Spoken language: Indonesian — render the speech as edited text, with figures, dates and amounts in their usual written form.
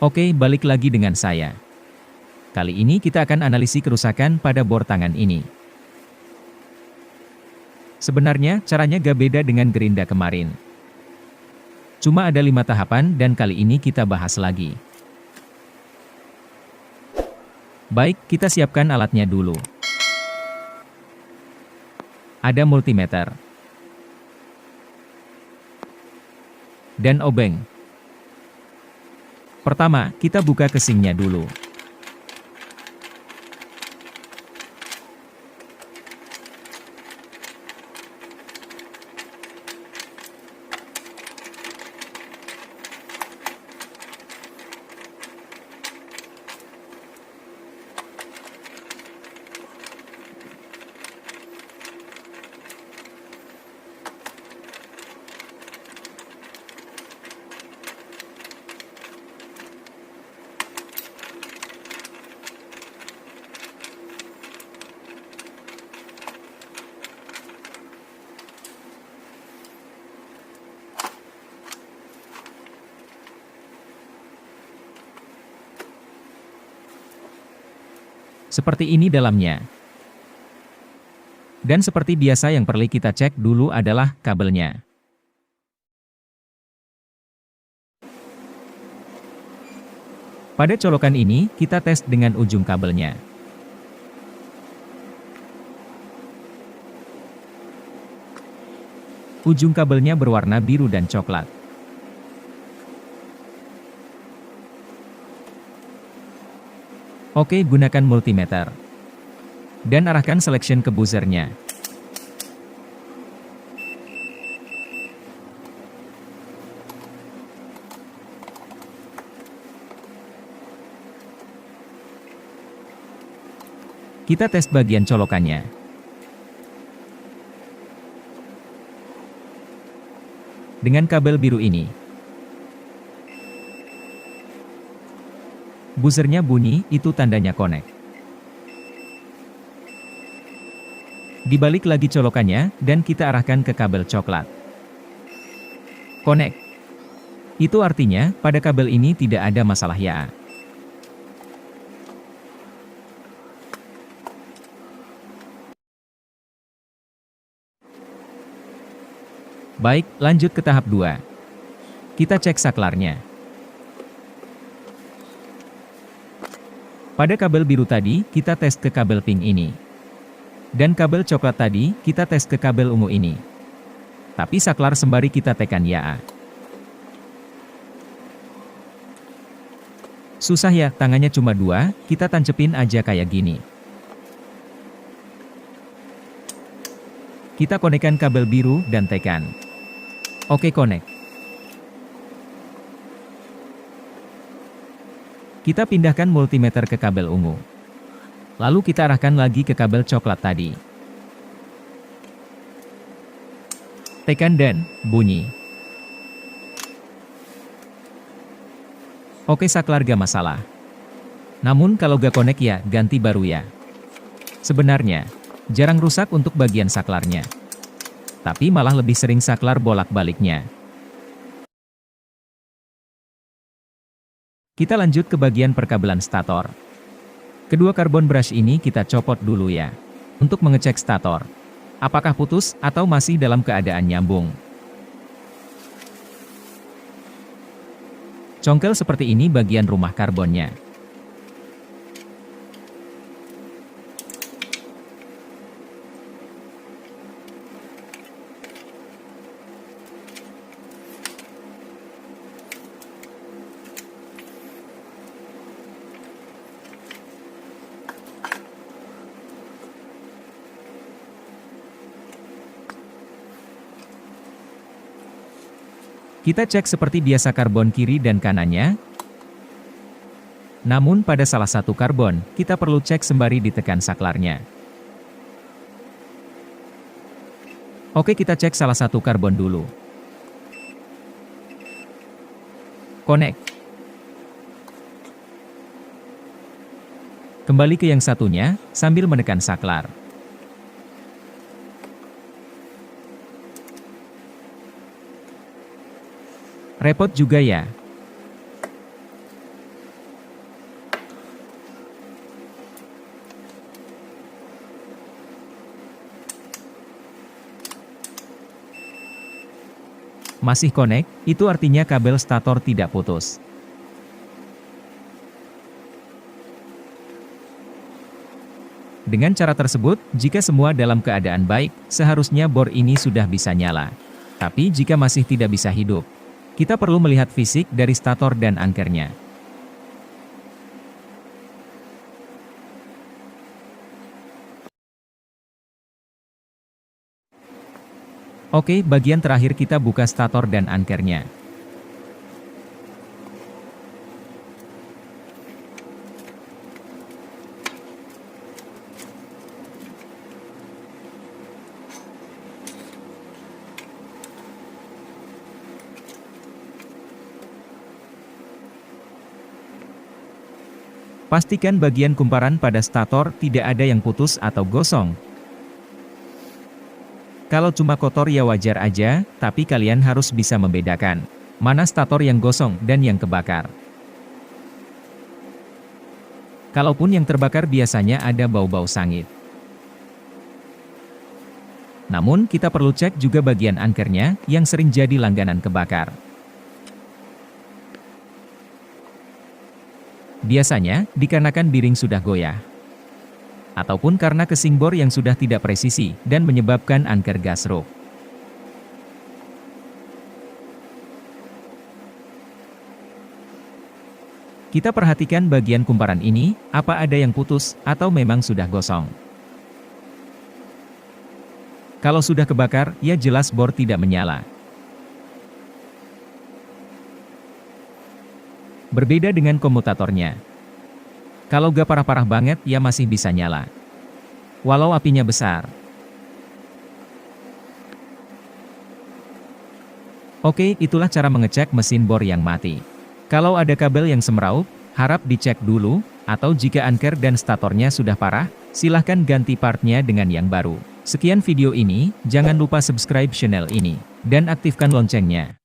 Oke, balik lagi dengan saya. Kali ini kita akan analisis kerusakan pada bor tangan ini. Sebenarnya, caranya gak beda dengan gerinda kemarin. Cuma ada 5 tahapan dan kali ini kita bahas lagi. Baik, kita siapkan alatnya dulu. Ada multimeter. Dan obeng. Pertama, kita buka casingnya dulu. Seperti ini dalamnya. Dan seperti biasa yang perlu kita cek dulu adalah kabelnya. Pada colokan ini, kita tes dengan ujung kabelnya. Ujung kabelnya berwarna biru dan coklat. Oke, gunakan multimeter. Dan arahkan selection ke buzzernya. Kita tes bagian colokannya. Dengan kabel biru ini. Buzzernya bunyi, itu tandanya connect. Dibalik lagi colokannya, dan kita arahkan ke kabel coklat. Connect. Itu artinya, pada kabel ini tidak ada masalah ya. Baik, lanjut ke tahap 2. Kita cek saklarnya. Pada kabel biru tadi, kita tes ke kabel pink ini. Dan kabel coklat tadi, kita tes ke kabel ungu ini. Tapi saklar sembari kita tekan ya. Susah ya, tangannya cuma 2, kita tancepin aja kayak gini. Kita konekkan kabel biru dan tekan. Oke, connect. Kita pindahkan multimeter ke kabel ungu. Lalu kita arahkan lagi ke kabel coklat tadi. Tekan dan bunyi. Oke, saklar gak masalah. Namun kalau gak connect ya, ganti baru ya. Sebenarnya, jarang rusak untuk bagian saklarnya. Tapi malah lebih sering saklar bolak-baliknya. Kita lanjut ke bagian perkabelan stator. Kedua karbon brush ini kita copot dulu ya. Untuk mengecek stator. Apakah putus atau masih dalam keadaan nyambung. Congkel seperti ini bagian rumah karbonnya. Kita cek seperti biasa karbon kiri dan kanannya. Namun pada salah satu karbon, kita perlu cek sembari ditekan saklarnya. Oke, kita cek salah satu karbon dulu. Connect. Kembali ke yang satunya, sambil menekan saklar. Repot juga ya. Masih connect, itu artinya kabel stator tidak putus. Dengan cara tersebut, jika semua dalam keadaan baik, seharusnya bor ini sudah bisa nyala. Tapi jika masih tidak bisa hidup, kita perlu melihat fisik dari stator dan angkernya. Oke, bagian terakhir kita buka stator dan angkernya. Pastikan bagian kumparan pada stator tidak ada yang putus atau gosong. Kalau cuma kotor ya wajar aja, tapi kalian harus bisa membedakan mana stator yang gosong dan yang kebakar. Kalaupun yang terbakar biasanya ada bau-bau sangit. Namun kita perlu cek juga bagian angkernya yang sering jadi langganan kebakar. Biasanya, dikarenakan biring sudah goyah. Ataupun karena kesing bor yang sudah tidak presisi, dan menyebabkan angker gasruk. Kita perhatikan bagian kumparan ini, apa ada yang putus, atau memang sudah gosong. Kalau sudah kebakar, ya jelas bor tidak menyala. Berbeda dengan komutatornya. Kalau gak parah-parah banget, ya masih bisa nyala. Walau apinya besar. Oke, itulah cara mengecek mesin bor yang mati. Kalau ada kabel yang semeraut, harap dicek dulu, atau jika angker dan statornya sudah parah, silahkan ganti partnya dengan yang baru. Sekian video ini, jangan lupa subscribe channel ini, dan aktifkan loncengnya.